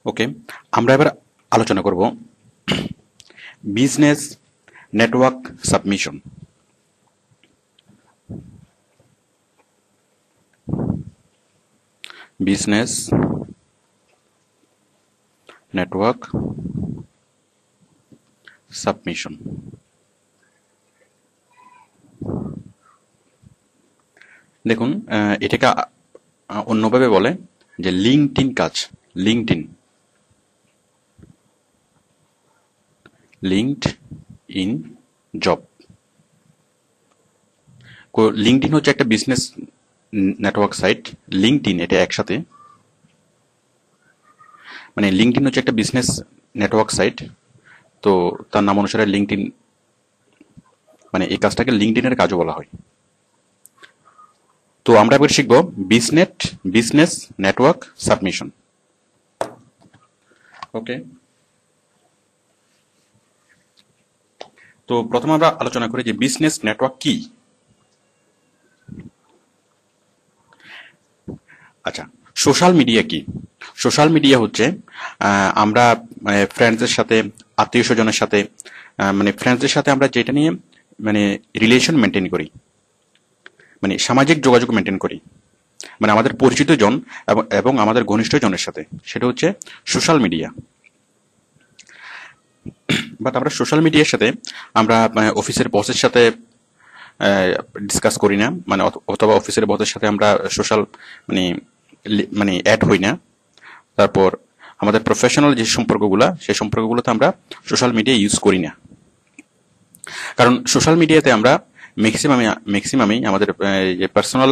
ওকে, আমরা এবার আলোচনা করব business network submission. Business network submission. দেখুন, এটাকে অন্যভাবে বলে যে লিঙ্কডইন কাজ। LinkedIn job. লিঙ্কডইন হচ্ছে একটা বিজনেস নেটওয়ার্ক সাইট। লিঙ্কডইন এটা একসাথে, মানে লিঙ্কডইন হচ্ছে একটা বিজনেস নেটওয়ার্ক সাইট। তো তার নাম অনুসারে লিঙ্কডইন, মানে এই কাজটাকে লিঙ্কডইনের কাজও বলা হয়। তো আমরা এবার শিখব বিজনেস নেটওয়ার্ক সাবমিশন। ওকে, তো প্রথমে আমরা আলোচনা করি যে বিজনেস নেটওয়ার্ক কি। আচ্ছা, সোশ্যাল মিডিয়া কি? সোশ্যাল মিডিয়া হচ্ছে আমরা ফ্রেন্ডসদের সাথে, আত্মীয় স্বজনের সাথে, মানে ফ্রেন্ডসদের সাথে আমরা যেটা নিয়ে মানে রিলেশন মেনটেন করি, মানে সামাজিক যোগাযোগ মেনটেন করি, মানে আমাদের পরিচিত জন এবং আমাদের ঘনিষ্ঠ জনের সাথে, সেটা হচ্ছে সোশ্যাল মিডিয়া। বাট আমরা সোশ্যাল মিডিয়ার সাথে আমরা অফিসের বসের সাথে ডিসকাস করি না, মানে অথবা অফিসের বসের সাথে আমরা সোশ্যাল মানে মানে অ্যাড হই না। তারপর আমাদের প্রফেশনাল যে সম্পর্কগুলো, সেই সম্পর্কগুলোতে আমরা সোশ্যাল মিডিয়া ইউজ করি না। কারণ সোশ্যাল মিডিয়াতে আমরা ম্যাক্সিমামই আমাদের যে পার্সোনাল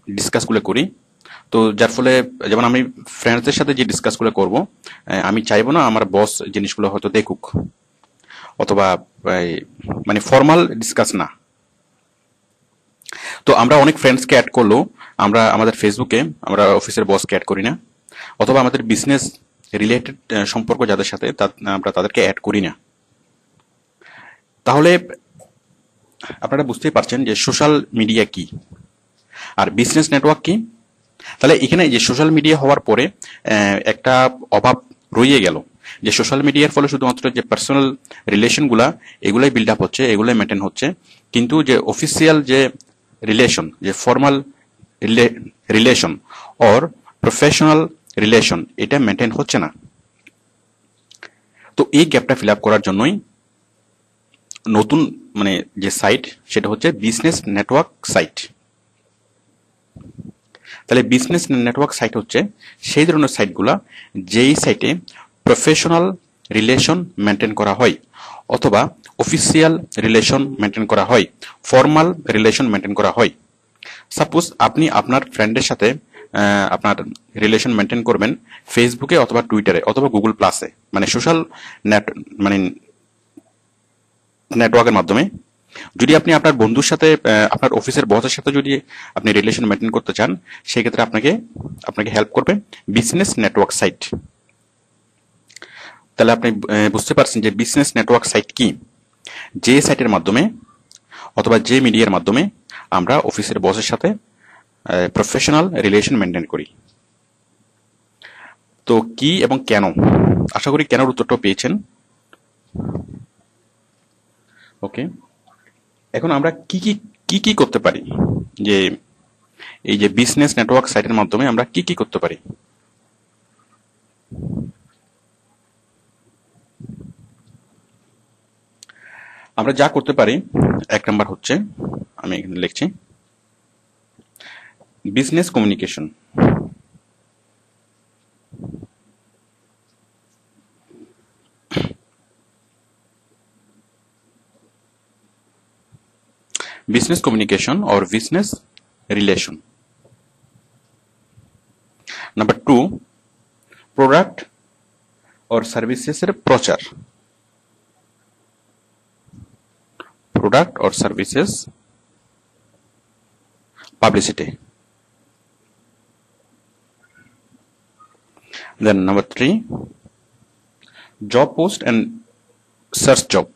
ডিসকাসগুলো করি। তো যার ফলে যেমন আমি ফ্রেন্ডসদের সাথে যে ডিসকাসগুলো করব, আমি চাইবো না আমার বস জিনিসগুলো হয়তো দেখুক, অথবা মানে ফর্মাল ডিসকাস না। তো আমরা অনেক ফ্রেন্ডসকে অ্যাড করলেও আমরা আমাদের ফেসবুকে আমরা অফিসের বসকে অ্যাড করি না, অথবা আমাদের বিজনেস রিলেটেড সম্পর্ক যাদের সাথে আমরা তাদেরকে অ্যাড করি না। তাহলে আপনারা বুঝতেই পারছেন যে সোশ্যাল মিডিয়া কি আর বিজনেস নেটওয়ার্ক কি। তাহলে এখানে যে সোশ্যাল মিডিয়া হওয়ার পরে একটা অভাব রয়ে গেল, যে সোশ্যাল মিডিয়ার ফলে শুধুমাত্র যে পার্সোনাল রিলেশনগুলা এগুলাই বিল্ড আপ হচ্ছে, এগুলাই মেনটেন হচ্ছে, কিন্তু যে অফিসিয়াল যে রিলেশন, যে formal relation or professional relation, এটা মেনটেন হচ্ছে না। তো এই গ্যাপটা ফিল আপ করার জন্যই নতুন মানে যে সাইট, সেটা হচ্ছে বিজনেস নেটওয়ার্ক সাইট। তাহলে বিজনেস নেটওয়ার্ক সাইট হচ্ছে সেই ধরনের সাইটগুলা যেই সাইটে প্রফেশনাল রিলেশন মেনটেন করা হয়, অথবা অফিসিয়াল রিলেশন মেনটেন করা হয়, ফর্মাল রিলেশন মেনটেন করা হয়। সাপোজ আপনি আপনার ফ্রেন্ডের সাথে আপনার রিলেশন মেনটেন করবেন ফেসবুকে অথবা টুইটারে অথবা গুগল প্লাসে, মানে সোশ্যাল নেট মানে নেটওয়ার্কের মাধ্যমে। যদি আপনি আপনার বন্ধুর সাথে, আপনার অফিসের বসের সাথে যদি আপনি রিলেশন মেনটেন করতে চান, সেক্ষেত্রে আপনাকে হেল্প করবে বিজনেস নেটওয়ার্ক সাইট। তাহলে আপনি বুঝতে পারছেন যে বিজনেস নেটওয়ার্ক সাইট কি, যে সাইটের মাধ্যমে অথবা যে মিডিয়ার মাধ্যমে আমরা অফিসের বসের সাথে প্রফেশনাল রিলেশন মেনটেন করি। তো কি এবং কেন, আশা করি কেনর উত্তরটাও পেয়েছেন। ওকে, এখন আমরা কি করতে পারি, যে এই যে বিজনেস নেটওয়ার্ক সাইটের মাধ্যমে আমরা কি করতে পারি। আমরা যা করতে পারি, এক নাম্বার হচ্ছে, আমি এখানে লিখছি, business communication. business communication or business relation. Number 2, product or services এর প্রচার। product or services publicity. Then number 3, job post and search job.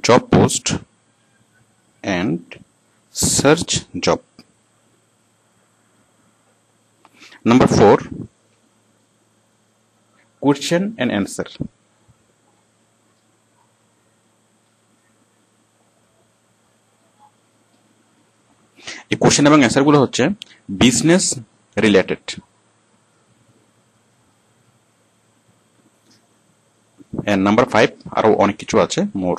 Job post and search job. Number 4, question and answer. এই question এবং answer গুলো হচ্ছে business related. Number 5 আরো অনেক কিছু আছে মোর,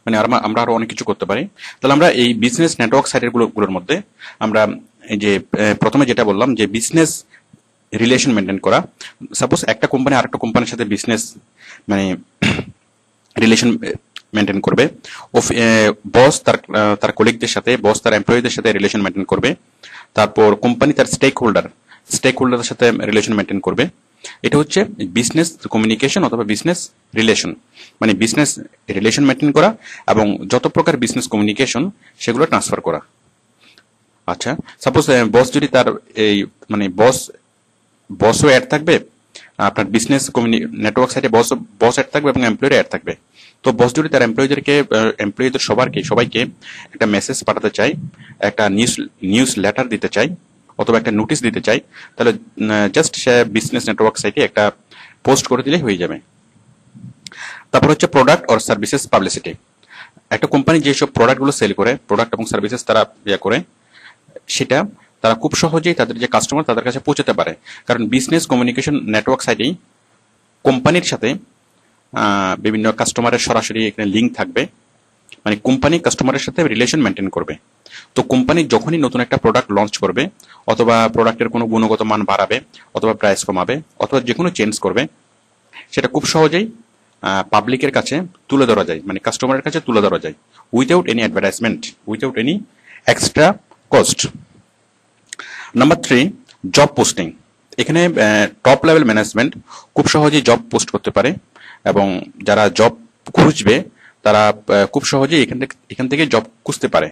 মানে আমরা আরো অনেক কিছু করতে পারি। তাহলে আমরা এই বিজনেস নেটওয়ার্ক সাইটের গুলোর মধ্যে আমরা এই যে প্রথমে যেটা বললাম যে বিজনেস রিলেশন মেনটেন করা। সাপোজ একটা কোম্পানি আরেকটা কোম্পানির সাথে বিজনেস মানে রিলেশন মেনটেন করবে, বস তার কলিগদের সাথে, বস তার এমপ্লয়ীদের সাথে রিলেশন মেনটেন করবে, তারপর কোম্পানি তার স্টেক হোল্ডারের সাথে রিলেশন মেনটেন করবে। এটা হচ্ছে বিজনেস কমিউনিকেশন অথবা বিজনেস রিলেশন, মানে বিজনেস রিলেশন মেনটেন করা এবং যত প্রকার বিজনেস কমিউনিকেশন সেগুলো ট্রান্সফার করা। আচ্ছা, সাপোজ বস যদি তার এই মানে বসও অ্যাড থাকবে, আপনার বিজনেস নেটওয়ার্ক সাইটে বস অ্যাড থাকবে এবং এমপ্লয়ি অ্যাড থাকবে। তো বস যদি তার এমপ্লয়ীদের সবাইকে একটা মেসেজ পাঠাতে চায়, একটা নিউজ লেটার দিতে চায় অথবা একটা নোটিশ দিতে চায়, তাহলে জাস্ট সে বিজনেস নেটওয়ার্ক সাইটে একটা পোস্ট করে দিলে হয়ে যাবে। তারপর হচ্ছে প্রোডাক্ট অর সার্ভিসেস পাবলিসিটি। একটা কোম্পানি যেসব প্রোডাক্টগুলো সেল করে, প্রোডাক্ট এবং সার্ভিসেস তারা করে, সেটা তারা খুব সহজেই তাদের যে কাস্টমার তাদের কাছে পৌঁছাতে পারে। কারণ বিজনেস কমিউনিকেশন নেটওয়ার্ক সাইটেই কোম্পানির সাথে বিভিন্ন কাস্টমারের সরাসরি এখানে লিঙ্ক থাকবে, মানে কোম্পানি কাস্টমারের সাথে রিলেশন মেনটেন করবে। তো কোম্পানি যখনই নতুন একটা প্রোডাক্ট লঞ্চ করবে অথবা প্রোডাক্টের কোনো গুণগত মান বাড়াবে অথবা প্রাইস কমাবে অথবা যে কোনো চেঞ্জ করবে, সেটা খুব সহজেই পাবলিকের কাছে তুলে ধরা যায়, মানে কাস্টমারের কাছে তুলে ধরা যায় without any advertisement, without any extra cost. Number 3, job posting. এখানে টপ লেভেল ম্যানেজমেন্ট খুব সহজেই জব পোস্ট করতে পারে এবং যারা জব খুঁজবে তারা খুব সহজেই এখান থেকে জব খুঁজতে পারে।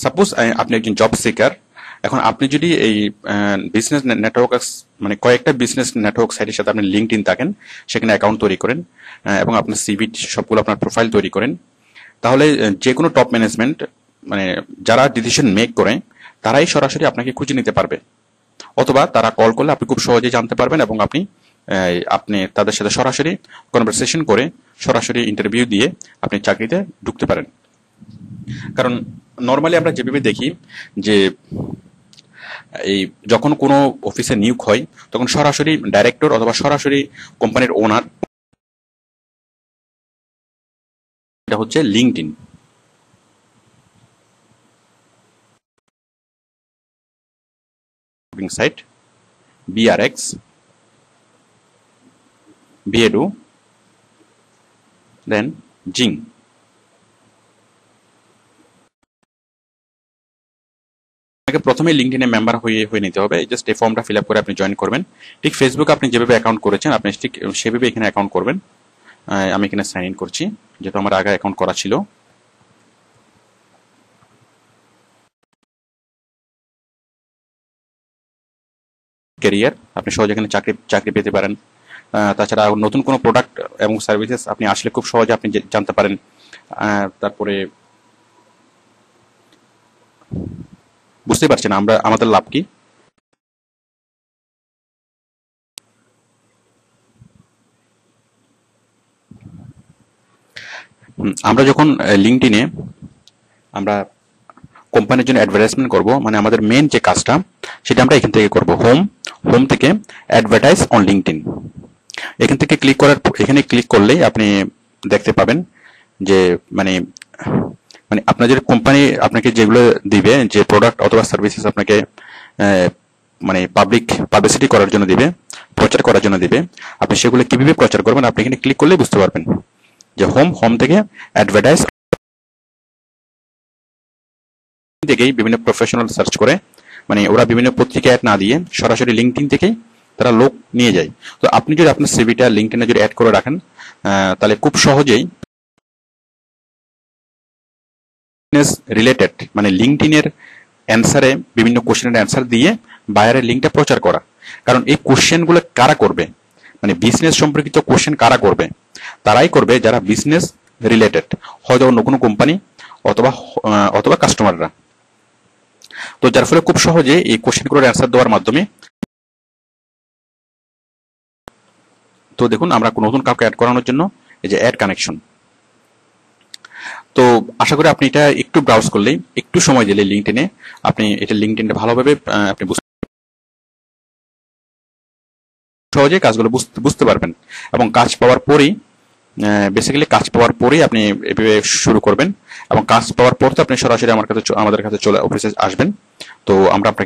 সাপোজ আপনি একজন জব সিকার, এখন আপনি যদি এই বিজনেস নেটওয়ার্ক মানে কয়েকটা বিজনেস নেটওয়ার্ক সাইটের সাথে আপনি লিঙ্কডইন থাকেন, সেখানে অ্যাকাউন্ট তৈরি করেন এবং আপনার সিভি সবগুলো আপনার প্রোফাইল তৈরি করেন, তাহলে যে কোনো টপ ম্যানেজমেন্ট মানে যারা ডিসিশন মেক করে তারাই সরাসরি আপনাকে খুঁজে নিতে পারবে, অথবা তারা কল করলে আপনি খুব সহজেই জানতে পারবেন এবং আপনি তাদের সাথে সরাসরি কনভারসেশন করে সরাসরি ইন্টারভিউ দিয়ে আপনি চাকরিতে ঢুকতে পারেন। কারণ নর্মালি আমরা যেভাবে দেখি যে এই যখন কোনো অফিসে নিয়োগ হয় তখন সরাসরি ডাইরেক্টর অথবা সরাসরি কোম্পানির ওনার, এটা হচ্ছে লিঙ্কডইন। সাইট BRX, Baidu, দেন জিং। প্রথমে লিঙ্কডইনে মেম্বার হয়ে নিতে হবে, জাস্ট এই ফর্মটা ফিল আপ করে আপনি জয়েন করবেন। ঠিক ফেসবুকে আপনি যেভাবে অ্যাকাউন্ট করেছেন আপনি ঠিক সেভাবে এখানে অ্যাকাউন্ট করবেন। আমি এখানে সাইন ইন করছি যেহেতু আমার আগে অ্যাকাউন্ট করা ছিল। ক্যারিয়ার, আপনি সহজে এখানে চাকরি পেতে পারেন। তাছাড়া নতুন কোনো প্রোডাক্ট এবং সার্ভিসেস আপনি আসলে খুব সহজে আপনি জানতে পারেন। তারপরে বুঝতে পারছেন আমাদের লাভ কি। আমরা যখন লিঙ্কডইনে আমরা কোম্পানির জন্য অ্যাডভার্টাইজমেন্ট করব, মানে আমাদের মেন যে কাজটা সেটা আমরা এখান থেকে করব। হোম থেকে অ্যাডভার্টাইজ অন লিঙ্কডইন, এখান থেকে এখানে ক্লিক করলেই আপনি দেখতে পাবেন যে মানে আপনাদের কোম্পানি আপনাকে যেগুলো দিবে, যে প্রোডাক্ট অথবা সার্ভিসেস আপনাকে মানে পাবলিসিটি করার জন্য দিবে, প্রচার করার জন্য দিবে, আপনি সেগুলো কিভাবে প্রচার করবেন আপনি এখানে ক্লিক করলেই বুঝতে পারবেন যে হোম থেকে অ্যাডভার্টাইজ থেকেই বিভিন্ন প্রফেশনাল সার্চ করে, মানে ওরা বিভিন্ন পত্রিকা অ্যাড না দিয়ে সরাসরি লিঙ্কডইন থেকেই তারা লোক নিয়ে যায়। তো আপনি যদি আপনার সিভিটা লিঙ্কডইনে যদি অ্যাড করে রাখেন তাহলে খুব সহজেই রিলেটেড মানে লিঙ্কডইনের অ্যান্সারে বিভিন্ন কোশ্চেনের অ্যান্সার দিয়ে বায়ারের লিঙ্কটা প্রচার করা। কারণ এই কোশ্চেনগুলো কারা করবে, মানে বিজনেস সম্পর্কিত কোশ্চেন কারা করবে, তারাই করবে যারা বিজনেস রিলেটেড, হয়তো অন্য কোনো কোম্পানি অথবা কাস্টমাররা। তো যার ফলে খুব সহজে এই কোশ্চেনগুলোর অ্যান্সার দেওয়ার মাধ্যমে তো দেখুন আমরা নতুন কাউকে অ্যাড করানোর জন্য এই যে অ্যাড কানেকশন। তো আশা করি আপনি এটা একটু ব্রাউজ করলেই, একটু সময় দিলে লিঙ্কডইনে আপনি এটা লিঙ্কডইনটা ভালোভাবে আপনি সহজে কাজগুলো বুঝতে পারবেন। এবং কাজ পাওয়ার পরেই বেসিক্যালি কাজ পাওয়ার পরেই আপনি এভাবে শুরু করবেন, এবং কাজ পাওয়ার পর তো আপনি সরাসরি আমাদের কাছে অফিসে আসবেন। তো আমরা আপনাকে